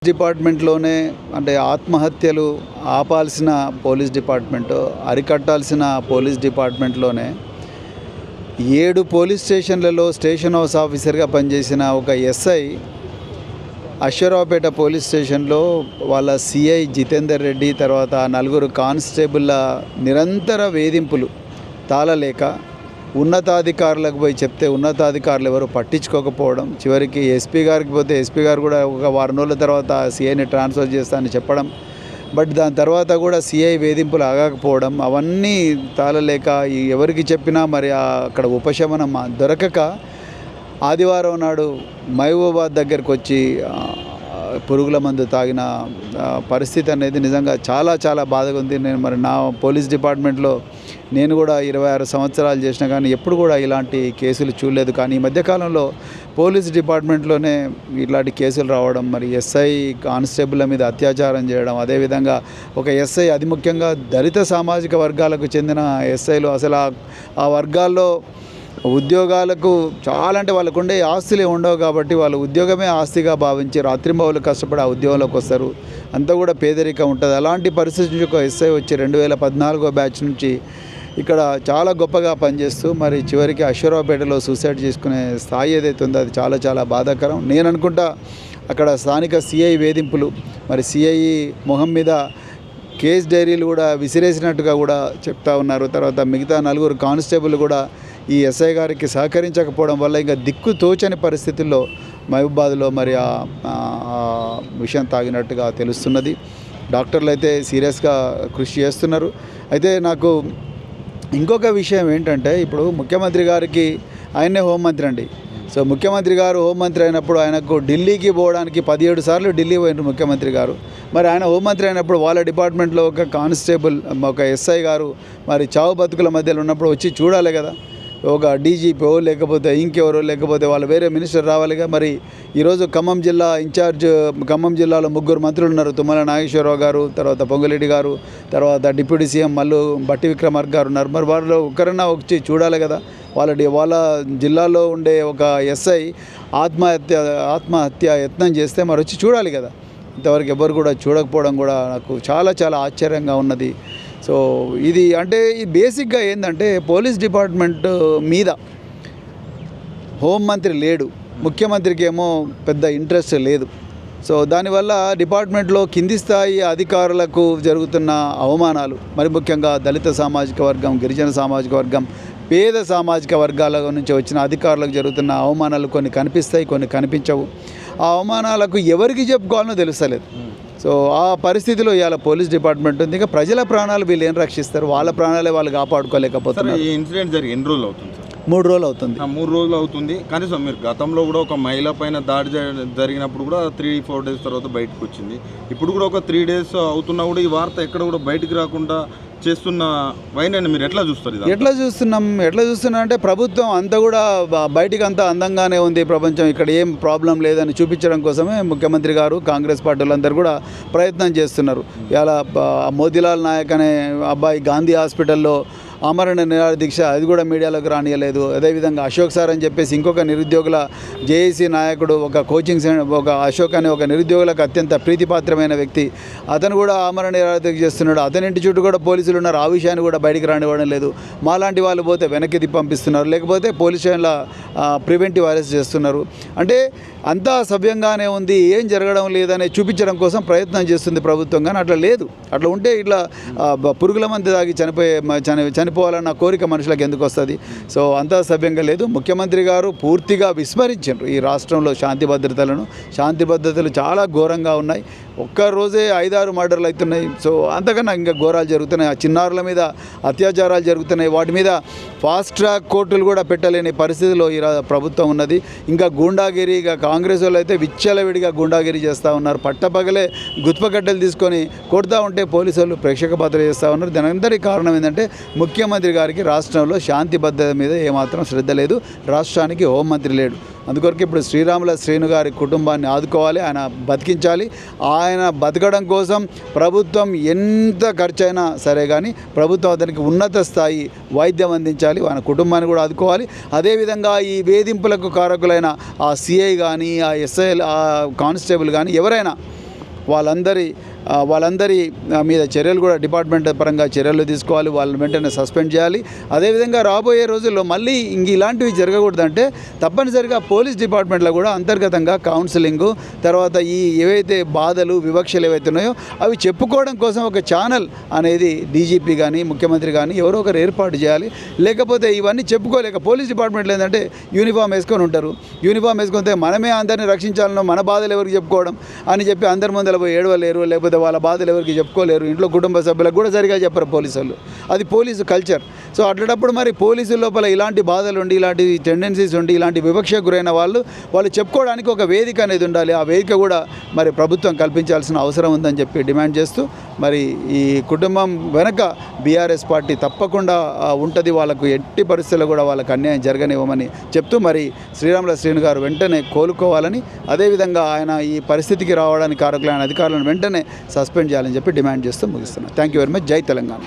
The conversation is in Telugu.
డిపార్ట్మెంట్లోనే అంటే ఆత్మహత్యలు ఆపాల్సిన పోలీస్ డిపార్ట్మెంటు, అరికట్టాల్సిన పోలీస్ డిపార్ట్మెంట్లోనే 7 పోలీస్ స్టేషన్లలో స్టేషన్ హౌస్ ఆఫీసర్గా పనిచేసిన ఒక ఎస్ఐ అశ్వరావుపేట పోలీస్ స్టేషన్లో వాళ్ళ సిఐ జితేందర్ రెడ్డి తర్వాత 4 కానిస్టేబుల్ల నిరంతర వేధింపులు తాళలేక ఉన్నతాధికారులకు పోయి చెప్తే ఉన్నతాధికారులు ఎవరు పట్టించుకోకపోవడం, చివరికి ఎస్పీ గారికి పోతే ఎస్పీ గారు కూడా ఒక వారం రోజుల తర్వాత సిఐని ట్రాన్స్ఫర్ చేస్తానని చెప్పడం, బట్ దాని తర్వాత కూడా సిఐ వేధింపులు ఆగకపోవడం, అవన్నీ తాళలేక ఎవరికి చెప్పినా మరి అక్కడ ఉపశమనం దొరకక ఆదివారం నాడు మహబూబాబాద్ దగ్గరికి వచ్చి పురుగుల మందు తాగిన పరిస్థితి అనేది నిజంగా చాలా చాలా బాధగా ఉంది. నేను మరి నా పోలీస్ డిపార్ట్మెంట్లో నేను కూడా 26 సంవత్సరాలు చేసినా కానీ ఎప్పుడు కూడా ఇలాంటి కేసులు చూడలేదు. కానీ ఈ మధ్యకాలంలో పోలీస్ డిపార్ట్మెంట్లోనే ఇలాంటి కేసులు రావడం, మరి ఎస్ఐ కానిస్టేబుల్ల మీద అత్యాచారం చేయడం, అదేవిధంగా ఒక ఎస్ఐ అది ముఖ్యంగా దళిత సామాజిక వర్గాలకు చెందిన ఎస్ఐలు అసలు ఆ వర్గాల్లో ఉద్యోగాలకు చాలా అంటే వాళ్ళకు ఉండే ఆస్తులే ఉండవు కాబట్టి వాళ్ళ ఉద్యోగమే ఆస్తిగా భావించి రాత్రింబవళ్ళు కష్టపడి ఆ ఉద్యోగంలోకి వస్తారు. అంతా కూడా పేదరికం ఉంటుంది. అలాంటి పరిస్థితి నుంచి ఒక ఎస్ఐ వచ్చి 2014 బ్యాచ్ నుంచి ఇక్కడ చాలా గొప్పగా పనిచేస్తూ మరి చివరికి అశ్వరావుపేటలో సూసైడ్ చేసుకునే స్థాయి ఏదైతే ఉందో అది చాలా చాలా బాధాకరం. నేను అనుకుంటా అక్కడ స్థానిక సిఐ వేధింపులు, మరి సిఐ మొహం మీద కేస్ డైరీలు కూడా విసిరేసినట్టుగా కూడా చెప్తా ఉన్నారు. తర్వాత మిగతా 4 కానిస్టేబుల్ కూడా ఈ ఎస్ఐ గారికి సహకరించకపోవడం వల్ల ఇంకా దిక్కు తోచని పరిస్థితుల్లో మహబూబాబాద్లో మరి ఆ విషయం తాగినట్టుగా తెలుస్తున్నది. డాక్టర్లు అయితే సీరియస్గా కృషి చేస్తున్నారు. అయితే నాకు ఇంకొక విషయం ఏంటంటే ఇప్పుడు ముఖ్యమంత్రి గారికి ఆయనే హోంమంత్రి అండి. సో ముఖ్యమంత్రి గారు హోంమంత్రి అయినప్పుడు ఆయనకు ఢిల్లీకి పోవడానికి 17 సార్లు ఢిల్లీ పోయినారు ముఖ్యమంత్రి గారు. మరి ఆయన హోంమంత్రి అయినప్పుడు వాళ్ళ డిపార్ట్మెంట్లో ఒక కానిస్టేబుల్ ఒక ఎస్ఐ గారు మరి చావు బతుకుల మధ్యలో ఉన్నప్పుడు వచ్చి చూడాలి కదా. ఒక డీజీపీ లేకపోతే ఇంకెవరో లేకపోతే వాళ్ళు వేరే మినిస్టర్ రావాలిగా. మరి ఈరోజు ఖమ్మం జిల్లా ఇన్ఛార్జ్, ఖమ్మం జిల్లాలో 3 మంత్రులు ఉన్నారు. తుమ్మల నాగేశ్వరరావు గారు, తర్వాత పొంగులేటి గారు, తర్వాత డిప్యూటీ సీఎం మల్లు భట్టి విక్రమార్క గారు ఉన్నారు. మరి వాళ్ళు ఒక్కరన్నా వచ్చి చూడాలి కదా. వాళ్ళ జిల్లాలో ఉండే ఒక ఎస్ఐ ఆత్మహత్య యత్నం చేస్తే మరి వచ్చి చూడాలి కదా. ఇంతవరకు ఎవరు కూడా చూడకపోవడం కూడా నాకు చాలా చాలా ఆశ్చర్యంగా ఉన్నది. సో ఇది అంటే ఈ బేసిక్గా ఏంటంటే పోలీస్ డిపార్ట్మెంట్ మీద హోంమంత్రి లేడు, ముఖ్యమంత్రికి ఏమో పెద్ద ఇంట్రెస్ట్ లేదు. సో దానివల్ల డిపార్ట్మెంట్లో కింది స్థాయి అధికారులకు జరుగుతున్న అవమానాలు, మరి ముఖ్యంగా దళిత సామాజిక వర్గం, గిరిజన సామాజిక వర్గం, పేద సామాజిక వర్గాల నుంచి వచ్చిన అధికారులకు జరుగుతున్న అవమానాలు కొన్ని కనిపిస్తాయి, కొన్ని కనిపించవు. ఆ అవమానాలకు ఎవరికి చెప్పుకోవాలనో తెలుస్తలేదు. సో ఆ పరిస్థితిలో ఇవాళ పోలీస్ డిపార్ట్మెంట్ ఉంది. ఇంకా ప్రజల ప్రాణాలు వీళ్ళు ఏం రక్షిస్తారు? వాళ్ళ ప్రాణాలే వాళ్ళు కాపాడుకోలేకపోతున్నారు. ఈ ఇన్సిడెంట్ జరిగి ఎన్ని రోజులు అవుతుంది సార్? 3 రోజులు అవుతుంది. 3 రోజులు అవుతుంది. కనీసం మీరు గతంలో కూడా ఒక మహిళ పైన దాడి జరిగినప్పుడు కూడా 3-4 డేస్ తర్వాత బయటకు వచ్చింది. ఇప్పుడు కూడా ఒక 3 డేస్ అవుతున్నా కూడా ఈ వార్త ఎక్కడ కూడా బయటకు రాకుండా చేస్తున్న వైనాన్ని మీరు ఎట్లా చూస్తారు? ఎట్లా చూస్తున్నా అంటే ప్రభుత్వం అంతా కూడా బయటికి అంతా అందంగానే ఉంది, ప్రపంచం ఇక్కడ ఏం ప్రాబ్లం లేదని చూపించడం కోసమే ముఖ్యమంత్రి గారు, కాంగ్రెస్ పార్టీలందరూ కూడా ప్రయత్నం చేస్తున్నారు. ఇలా మోతీలాల్ నాయక్ అనే అబ్బాయి గాంధీ హాస్పిటల్లో ఆమరణ నిరాహార దీక్ష అది కూడా మీడియాలోకి రానియలేదు. అదేవిధంగా అశోక్ సార్ అని చెప్పేసి ఇంకొక నిరుద్యోగుల జేఏసీ నాయకుడు, ఒక కోచింగ్ ఒక అశోక్ అనే ఒక నిరుద్యోగులకు అత్యంత ప్రీతిపాత్రమైన వ్యక్తి, అతను కూడా ఆమరణ నిరాహార దీక్ష చేస్తున్నాడు. అతని ఇంటి చుట్టూ కూడా పోలీసులు ఉన్నారు. ఆ విషయాన్ని కూడా బయటికి రానివ్వడం లేదు. మాలాంటి వాళ్ళు పోతే వెనక్కి పంపిస్తున్నారు, లేకపోతే పోలీస్ స్టేషన్ల ప్రివెంటివ్ అరెస్ట్ చేస్తున్నారు. అంటే అంతా సవ్యంగానే ఉంది, ఏం జరగడం లేదని చూపించడం కోసం ప్రయత్నం చేస్తుంది ప్రభుత్వం. కానీ అట్లా లేదు. అట్లా ఉంటే ఇట్లా పురుగుల మంది తాగి చనిపోవాలన్న కోరిక మనుషులకు ఎందుకు వస్తుంది? సో అంతా సభ్యంగా లేదు. ముఖ్యమంత్రి గారు పూర్తిగా విస్మరించారు ఈ రాష్ట్రంలో శాంతి భద్రతలు చాలా ఘోరంగా ఉన్నాయి. ఒక్కరోజే 5-6 మర్డర్లు అవుతున్నాయి. సో అంతకన్నా ఇంకా ఘోరాలు జరుగుతున్నాయి. ఆ చిన్నారుల మీద అత్యాచారాలు జరుగుతున్నాయి. వాటి మీద ఫాస్ట్ ట్రాక్ కోర్టులు కూడా పెట్టలేని పరిస్థితిలో ఈ ప్రభుత్వం ఉన్నది. ఇంకా గూండాగిరి, ఇక కాంగ్రెస్ వాళ్ళు అయితే విచ్చలవిడిగా గూండాగిరి చేస్తూ ఉన్నారు. పట్టపగలే గుత్పకట్టెలు తీసుకొని కొడతా ఉంటే పోలీసు వాళ్ళు ప్రేక్షక పాత్ర చేస్తూ ఉన్నారు. దాని అందరికీ కారణం ఏంటంటే ముఖ్యమంత్రి గారికి రాష్ట్రంలో శాంతి భద్రత మీద ఏమాత్రం శ్రద్ధ లేదు, రాష్ట్రానికి హోంమంత్రి లేడు. అందుకొరకు ఇప్పుడు శ్రీరాముల శ్రీను గారి కుటుంబాన్ని ఆదుకోవాలి, ఆయన బతికించాలి. ఆయన బతకడం కోసం ప్రభుత్వం ఎంత ఖర్చైనా సరే కానీ ప్రభుత్వం అతనికి ఉన్నత స్థాయి వైద్యం అందించాలి, ఆయన కుటుంబాన్ని కూడా ఆదుకోవాలి. అదేవిధంగా ఈ వేధింపులకు కారకులైన ఆ సిఐ కానీ, ఆ ఎస్ఐ, ఆ కానిస్టేబుల్ కానీ ఎవరైనా వాళ్ళందరి మీద చర్యలు కూడా డిపార్ట్మెంట్ పరంగా చర్యలు తీసుకోవాలి, వాళ్ళని వెంటనే సస్పెండ్ చేయాలి. అదేవిధంగా రాబోయే రోజుల్లో మళ్ళీ ఇలాంటివి జరగకూడదంటే తప్పనిసరిగా పోలీస్ డిపార్ట్మెంట్లో కూడా అంతర్గతంగా కౌన్సిలింగు, తర్వాత ఏవైతే బాధలు వివక్షలు ఏవైతే ఉన్నాయో అవి చెప్పుకోవడం కోసం ఒక ఛానల్ అనేది డీజీపీ కానీ ముఖ్యమంత్రి కానీ ఎవరో ఒకరు ఏర్పాటు చేయాలి. లేకపోతే ఇవన్నీ చెప్పుకోలేక పోలీస్ డిపార్ట్మెంట్లో ఏంటంటే యూనిఫామ్ వేసుకొని ఉంటారు. యూనిఫామ్ వేసుకుంటే మనమే అందరినీ రక్షించాలనో మన బాధలు ఎవరికి చెప్పుకోవడం అని చెప్పి అందరి ముందర పోయి ఏడవలేరు, లేకపోతే వాళ్ళ బాధలు ఎవరికి చెప్పుకోలేరు. ఇంట్లో కుటుంబ సభ్యులకు కూడా సరిగా చెప్పరు పోలీసు వాళ్ళు. అది పోలీసు కల్చర్. సో అట్లాంటప్పుడు మరి పోలీసుల లోపల ఇలాంటి బాధలు ఉండి, ఇలాంటి టెండెన్సీస్ ఉండి, ఇలాంటి వివక్షకు గురైన వాళ్ళు చెప్పుకోవడానికి ఒక వేదిక అనేది ఉండాలి. ఆ వేదిక కూడా మరి ప్రభుత్వం కల్పించాల్సిన అవసరం ఉందని చెప్పి డిమాండ్ చేస్తూ మరి ఈ కుటుంబం వెనక బీఆర్ఎస్ పార్టీ తప్పకుండా ఉంటుంది. వాళ్ళకు ఎట్టి పరిస్థితుల్లో కూడా వాళ్ళకు అన్యాయం జరగనివ్వమని చెప్తూ మరి శ్రీరాముల శ్రీను గారు వెంటనే కోలుకోవాలని, అదేవిధంగా ఆయన ఈ పరిస్థితికి రావడానికి కారకులైన అధికారులను వెంటనే సస్పెండ్ చేయాలని చెప్పి డిమాండ్ చేస్తూ ముగిస్తున్నాను. Thank you very much. జై తెలంగాణ.